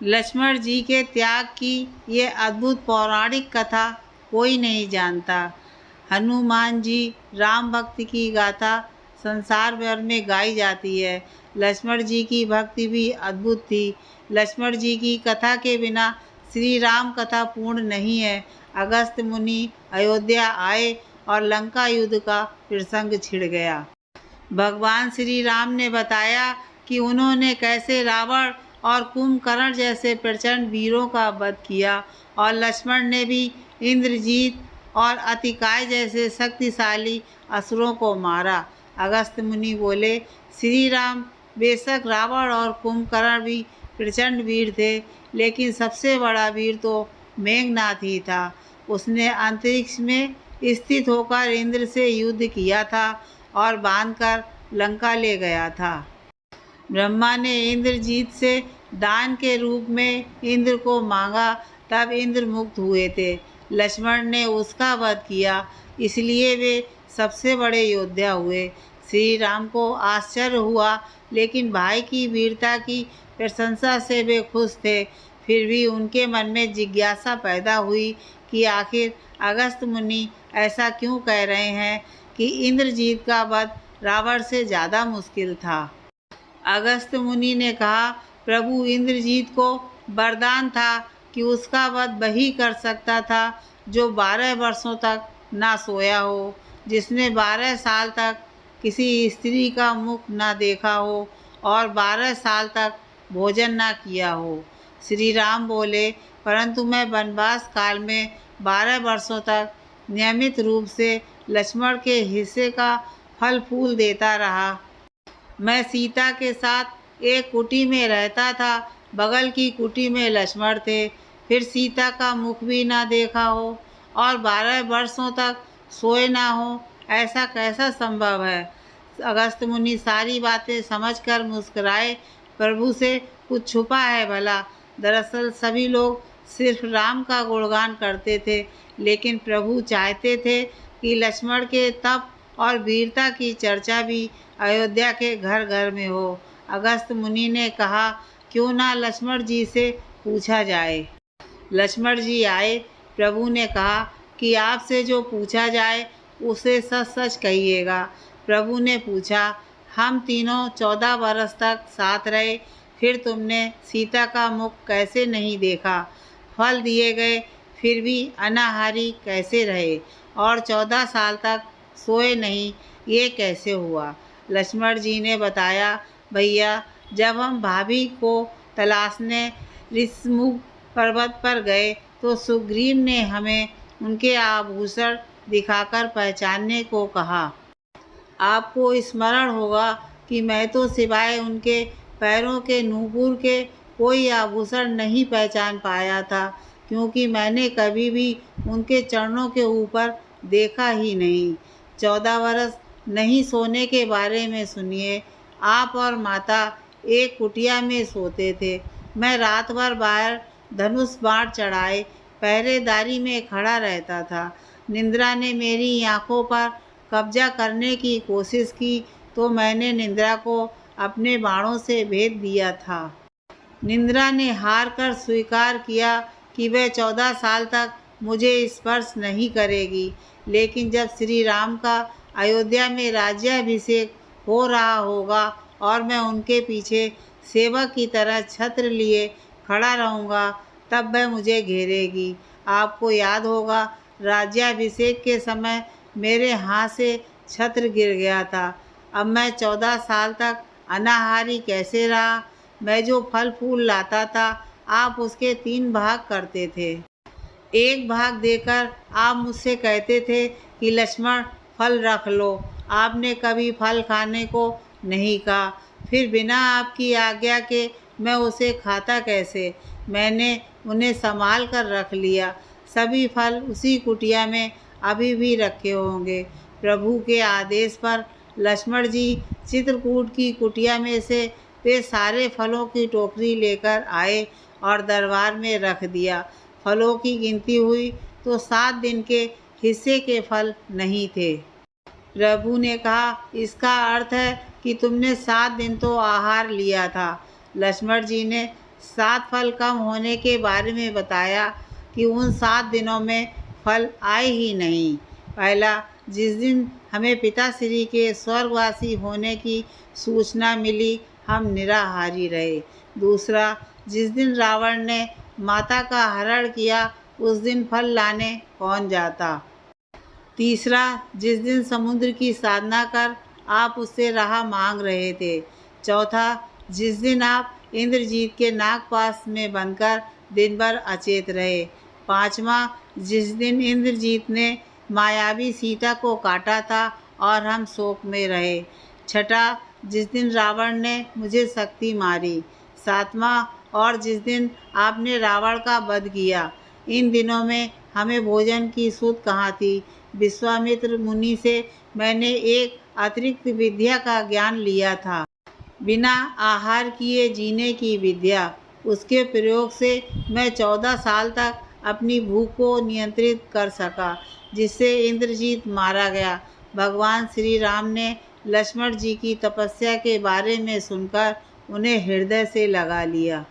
लक्ष्मण जी के त्याग की ये अद्भुत पौराणिक कथा कोई नहीं जानता। हनुमान जी राम भक्ति की गाथा संसार भर में गाई जाती है। लक्ष्मण जी की भक्ति भी अद्भुत थी। लक्ष्मण जी की कथा के बिना श्री राम कथा पूर्ण नहीं है। अगस्त मुनि अयोध्या आए और लंका युद्ध का प्रसंग छिड़ गया। भगवान श्री राम ने बताया कि उन्होंने कैसे रावण और कुंभकर्ण जैसे प्रचंड वीरों का वध किया और लक्ष्मण ने भी इंद्रजीत और अतिकाय जैसे शक्तिशाली असुरों को मारा। अगस्त मुनि बोले, श्री राम बेशक रावण और कुंभकर्ण भी प्रचंड वीर थे, लेकिन सबसे बड़ा वीर तो मेघनाथ ही था। उसने अंतरिक्ष में स्थित होकर इंद्र से युद्ध किया था और बांधकर लंका ले गया था। ब्रह्मा ने इंद्रजीत से दान के रूप में इंद्र को मांगा, तब इंद्र मुक्त हुए थे। लक्ष्मण ने उसका वध किया, इसलिए वे सबसे बड़े योद्धा हुए। श्री राम को आश्चर्य हुआ, लेकिन भाई की वीरता की प्रशंसा से वे खुश थे। फिर भी उनके मन में जिज्ञासा पैदा हुई कि आखिर अगस्त मुनि ऐसा क्यों कह रहे हैं कि इंद्रजीत का वध रावण से ज़्यादा मुश्किल था। अगस्त मुनि ने कहा, प्रभु इंद्रजीत को वरदान था कि उसका वध वही कर सकता था जो 12 वर्षों तक ना सोया हो, जिसने 12 साल तक किसी स्त्री का मुख ना देखा हो और 12 साल तक भोजन ना किया हो। श्री राम बोले, परंतु मैं वनवास काल में 12 वर्षों तक नियमित रूप से लक्ष्मण के हिस्से का फल फूल देता रहा। मैं सीता के साथ एक कुटी में रहता था, बगल की कुटी में लक्ष्मण थे। फिर सीता का मुख भी ना देखा हो और 12 वर्षों तक सोए ना हो, ऐसा कैसा संभव है। अगस्त मुनि सारी बातें समझकर मुस्कुराए, प्रभु से कुछ छुपा है भला। दरअसल सभी लोग सिर्फ राम का गुणगान करते थे, लेकिन प्रभु चाहते थे कि लक्ष्मण के तप और वीरता की चर्चा भी अयोध्या के घर घर में हो। अगस्त मुनि ने कहा, क्यों ना लक्ष्मण जी से पूछा जाए। लक्ष्मण जी आए। प्रभु ने कहा कि आपसे जो पूछा जाए उसे सच सच कहिएगा। प्रभु ने पूछा, हम तीनों 14 वर्ष तक साथ रहे, फिर तुमने सीता का मुख कैसे नहीं देखा? फल दिए गए फिर भी अनाहारी कैसे रहे और 14 साल तक सोए नहीं, ये कैसे हुआ? लक्ष्मण जी ने बताया, भैया जब हम भाभी को तलाशने ऋषमुख पर्वत पर गए तो सुग्रीव ने हमें उनके आभूषण दिखाकर पहचानने को कहा। आपको स्मरण होगा कि मैं तो सिवाय उनके पैरों के नूपुर के कोई आभूषण नहीं पहचान पाया था, क्योंकि मैंने कभी भी उनके चरणों के ऊपर देखा ही नहीं। 14 वर्ष नहीं सोने के बारे में सुनिए। आप और माता एक कुटिया में सोते थे। मैं रात भर बाहर धनुष बाण चढ़ाए पहरेदारी में खड़ा रहता था। निद्रा ने मेरी आंखों पर कब्जा करने की कोशिश की तो मैंने निद्रा को अपने बाणों से भेद दिया था। निद्रा ने हार कर स्वीकार किया कि वह 14 साल तक मुझे स्पर्श नहीं करेगी, लेकिन जब श्री राम का अयोध्या में राज्याभिषेक हो रहा होगा और मैं उनके पीछे सेवक की तरह छत्र लिए खड़ा रहूँगा, तब वह मुझे घेरेगी। आपको याद होगा, राज्याभिषेक के समय मेरे हाथ से छत्र गिर गया था। अब मैं 14 साल तक अनाहारी कैसे रहा? मैं जो फल फूल लाता था, आप उसके 3 भाग करते थे। एक भाग देकर आप मुझसे कहते थे कि लक्ष्मण फल रख लो। आपने कभी फल खाने को नहीं कहा। फिर बिना आपकी आज्ञा के मैं उसे खाता कैसे? मैंने उन्हें संभाल कर रख लिया। सभी फल उसी कुटिया में अभी भी रखे होंगे। प्रभु के आदेश पर लक्ष्मण जी चित्रकूट की कुटिया में से वे सारे फलों की टोकरी लेकर आए और दरबार में रख दिया। फलों की गिनती हुई तो 7 दिन के हिस्से के फल नहीं थे। प्रभु ने कहा, इसका अर्थ है कि तुमने 7 दिन तो आहार लिया था। लक्ष्मण जी ने 7 फल कम होने के बारे में बताया कि उन 7 दिनों में फल आए ही नहीं। पहला, जिस दिन हमें पिताश्री के स्वर्गवासी होने की सूचना मिली, हम निराहारी रहे। दूसरा, जिस दिन रावण ने माता का हरण किया, उस दिन फल लाने कौन जाता। तीसरा, जिस दिन समुद्र की साधना कर आप उससे राह मांग रहे थे। चौथा, जिस दिन आप इंद्रजीत के नागपाश में बनकर दिन भर अचेत रहे। पांचवा, जिस दिन इंद्रजीत ने मायावी सीता को काटा था और हम शोक में रहे। छठा, जिस दिन रावण ने मुझे शक्ति मारी। सातवां, और जिस दिन आपने रावण का वध किया। इन दिनों में हमें भोजन की सुध कहाँ थी। विश्वामित्र मुनि से मैंने एक अतिरिक्त विद्या का ज्ञान लिया था, बिना आहार किए जीने की विद्या। उसके प्रयोग से मैं 14 साल तक अपनी भूख को नियंत्रित कर सका, जिससे इंद्रजीत मारा गया। भगवान श्री राम ने लक्ष्मण जी की तपस्या के बारे में सुनकर उन्हें हृदय से लगा लिया।